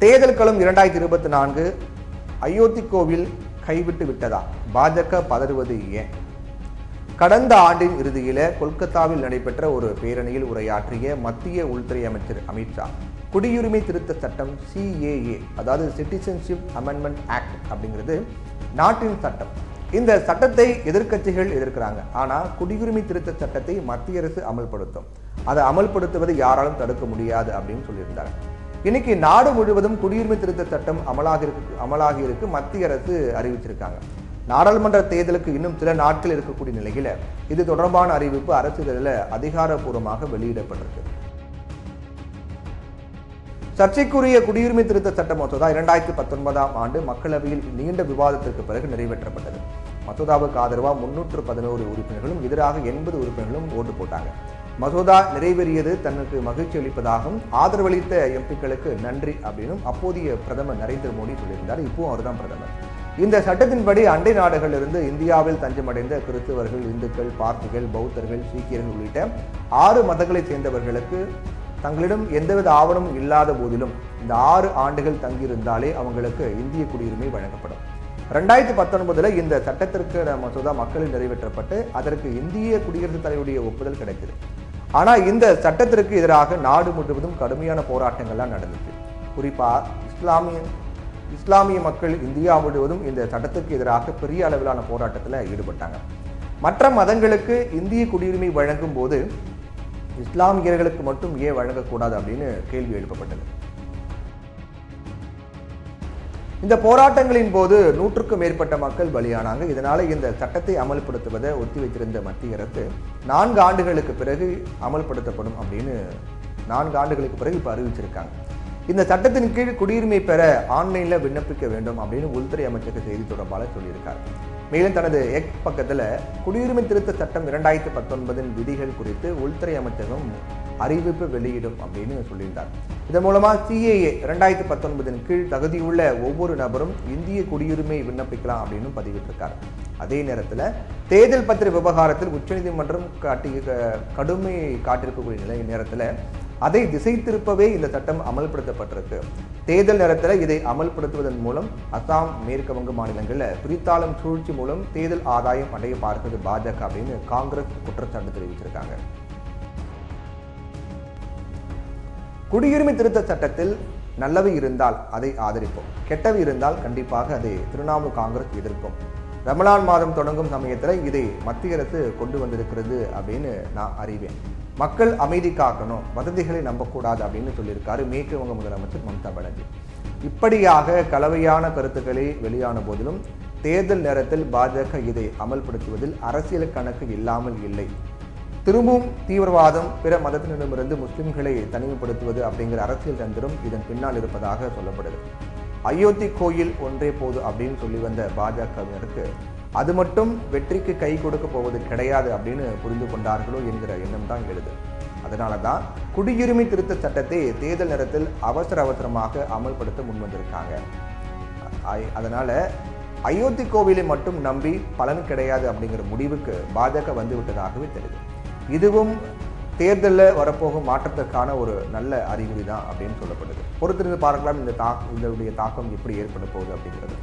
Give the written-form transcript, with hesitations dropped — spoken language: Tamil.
தேர்தல் களம் 2024 அயோத்தி கோவில் கைவிட்டு விட்டதா? பாஜக பதறுவது ஏன்? கடந்த ஆண்டின் இறுதியில கொல்கத்தாவில் நடைபெற்ற ஒரு பேரணியில் உரையாற்றிய மத்திய உள்துறை அமைச்சர் அமித்ஷா குடியுரிமை திருத்த சட்டம் CAA, அதாவது சிட்டிசன்ஷிப் அமெண்ட்மெண்ட் ஆக்ட் அப்படிங்கிறது நாட்டின் சட்டம். இந்த சட்டத்தை எதிர்க்கட்சிகள் எதிர்க்கிறாங்க. ஆனா குடியுரிமை திருத்த சட்டத்தை மத்திய அரசு அமல்படுத்தும். அதை அமல்படுத்துவதை யாராலும் தடுக்க முடியாது அப்படின்னு சொல்லியிருந்தாங்க. இன்னைக்கு நாடு முழுவதும் குடியுரிமை திருத்த சட்டம் அமலாகி இருக்கு மத்திய அரசு அறிவிச்சிருக்காங்க. நாடாளுமன்ற தேர்தலுக்கு இன்னும் சில நாட்கள் இருக்கக்கூடிய நிலையில இது தொடர்பான அறிவிப்பு அரசிதழில் அதிகாரப்பூர்வமாக வெளியிடப்பட்டிருக்கு. சர்ச்சைக்குரிய குடியுரிமை திருத்த சட்ட மசோதா 2019 ஆண்டு மக்களவையில் நீண்ட விவாதத்திற்கு பிறகு நிறைவேற்றப்பட்டது. மசோதாவுக்கு ஆதரவா 311 உறுப்பினர்களும் எதிராக 80 உறுப்பினர்களும் ஓட்டு போட்டாங்க. மசோதா நிறைவேறியது தனக்கு மகிழ்ச்சி அளிப்பதாகவும் ஆதரவளித்த எம்பிக்களுக்கு நன்றி அப்படின்னும் அப்போதைய பிரதமர் நரேந்திர மோடி சொல்லியிருந்தார். இப்பவும் அவர் தான் பிரதமர். இந்த சட்டத்தின்படி அண்டை நாடுகளிலிருந்து இந்தியாவில் தஞ்சமடைந்த கிறிஸ்தவர்கள், இந்துக்கள், பார்த்திகள், பௌத்தர்கள், சீக்கியர்கள் உள்ளிட்ட 6 மதங்களைச் சேர்ந்தவர்களுக்கு தங்களிடம் எந்தவித ஆவணமும் இல்லாத போதிலும் இந்த 6 ஆண்டுகள் தங்கியிருந்தாலே அவங்களுக்கு இந்திய குடியுரிமை வழங்கப்படும். 2019 இந்த சட்டத்திற்கு மசோதா மக்களில் நிறைவேற்றப்பட்டு அதற்கு இந்திய குடியரசுத் தலைவருடைய ஒப்புதல் கிடைத்தது. ஆனா இந்த சட்டத்திற்கு எதிராக நாடு முழுவதும் கடுமையான போராட்டங்கள்லாம் நடந்துச்சு. குறிப்பா இஸ்லாமிய மக்கள் இந்தியா முழுவதும் இந்த சட்டத்துக்கு எதிராக பெரிய அளவிலான போராட்டத்தில் ஈடுபட்டாங்க. மற்ற மதங்களுக்கு இந்திய குடியுரிமை வழங்கும் போது இஸ்லாமியர்களுக்கு மட்டும் ஏன் வழங்கக்கூடாது அப்படின்னு கேள்வி எழுப்பப்பட்டது. இந்த போராட்டங்களின் போது 100க்கும் மேற்பட்ட மக்கள் பலியானாங்க. இதனால இந்த சட்டத்தை அமல்படுத்துவதை ஒத்தி வைத்திருந்த மத்திய அரசு 4 ஆண்டுகளுக்கு பிறகு அமல்படுத்தப்படும் அப்படின்னு 4 ஆண்டுகளுக்கு பிறகு இப்ப அறிவிச்சிருக்காங்க. இந்த சட்டத்தின் கீழ் குடியுரிமை பெற ஆன்லைன்ல விண்ணப்பிக்க வேண்டும் அப்படின்னு உள்துறை அமைச்சக செய்தி தொடர்பாளர் சொல்லியிருக்காரு. மேலும் தனது எக்ஸ் பக்கத்துல குடியுரிமை திருத்த சட்டம் 2019 விதிகள் குறித்து உள்துறை அமைச்சகம் அறிவிப்பு வெளியிடும் அப்படின்னு சொல்லியிருந்தார். இதன் மூலமா CAA 2019 கீழ் தகுதியுள்ள ஒவ்வொரு நபரும் இந்திய குடியுரிமை விண்ணப்பிக்கலாம் அப்படின்னு பதிவிட்டிருக்கார். அதே நேரத்தில் தேர்தல் பத்திர விவகாரத்தில் உச்சநீதிமன்றம் கடுமை காட்டிருக்கக்கூடிய நேரத்தில் அதை திசை திருப்பவே இந்த சட்டம் அமல்படுத்தப்பட்டிருக்கு. தேர்தல் நேரத்தில் இதை அமல்படுத்துவதன் மூலம் அசாம், மேற்கு வங்க மாநிலங்களில் பிரித்தாளும் சூழ்ச்சி மூலம் தேர்தல் ஆதாயம் அடைய பார்க்கிறது பாஜக அப்படின்னு காங்கிரஸ் குற்றச்சாட்டு தெரிவிச்சிருக்காங்க. குடியுரிமை திருத்த சட்டத்தில் நல்லவை இருந்தால் அதை ஆதரிப்போம், கெட்டவை இருந்தால் கண்டிப்பாக அதை திரிணாமுல் காங்கிரஸ் எதிர்க்கும். ரமலான் மாதம் தொடங்கும் சமயத்தில் இதை மத்திய அரசு கொண்டு வந்திருக்கிறது அப்படின்னு நான் அறிவேன். மக்கள் அமைதி காக்கணும், வதந்திகளை நம்பக்கூடாது அப்படின்னு சொல்லியிருக்காரு மேற்கு வங்க முதலமைச்சர் மம்தா பானர்ஜி. இப்படியாக கலவையான கருத்துக்களை வெளியான போதிலும் தேர்தல் நேரத்தில் பாஜக இதை அமல்படுத்துவதில் அரசியல் கணக்கு இல்லாமல் இல்லை. திரும்பவும் தீவிரவாதம், பிற மதத்தினரிடமிருந்து முஸ்லிம்களை தனிமைப்படுத்துவது அப்படிங்கிற அரசியல் தந்திரம் இதன் பின்னால் இருப்பதாக சொல்லப்படுது. அயோத்தி கோயில் ஒன்றே போது அப்படின்னு சொல்லி வந்த பாஜகவினருக்கு அது மட்டும் வெற்றிக்கு கை கொடுக்க போவது கிடையாது அப்படின்னு புரிந்து கொண்டார்களோ என்கிற எண்ணம் தான் எழுது. அதனால தான் குடியுரிமை திருத்த சட்டத்தை தேர்தல் நேரத்தில் அவசரமாக அமல்படுத்த முன்வந்திருக்காங்க. அதனால அயோத்தி கோவிலை மட்டும் நம்பி பலன் கிடையாது அப்படிங்கிற முடிவுக்கு பாஜக வந்து விட்டதாகவே தெரியுது. இதுவும் தேர்தலில் வரப்போகும் மாற்றத்திற்கான ஒரு நல்ல அறிகுறி தான் அப்படின்னு சொல்லப்படுது. பொறுத்திருந்து பார்க்கலாம் இதனுடைய தாக்கம் எப்படி ஏற்பட போகுது அப்படிங்கிறது.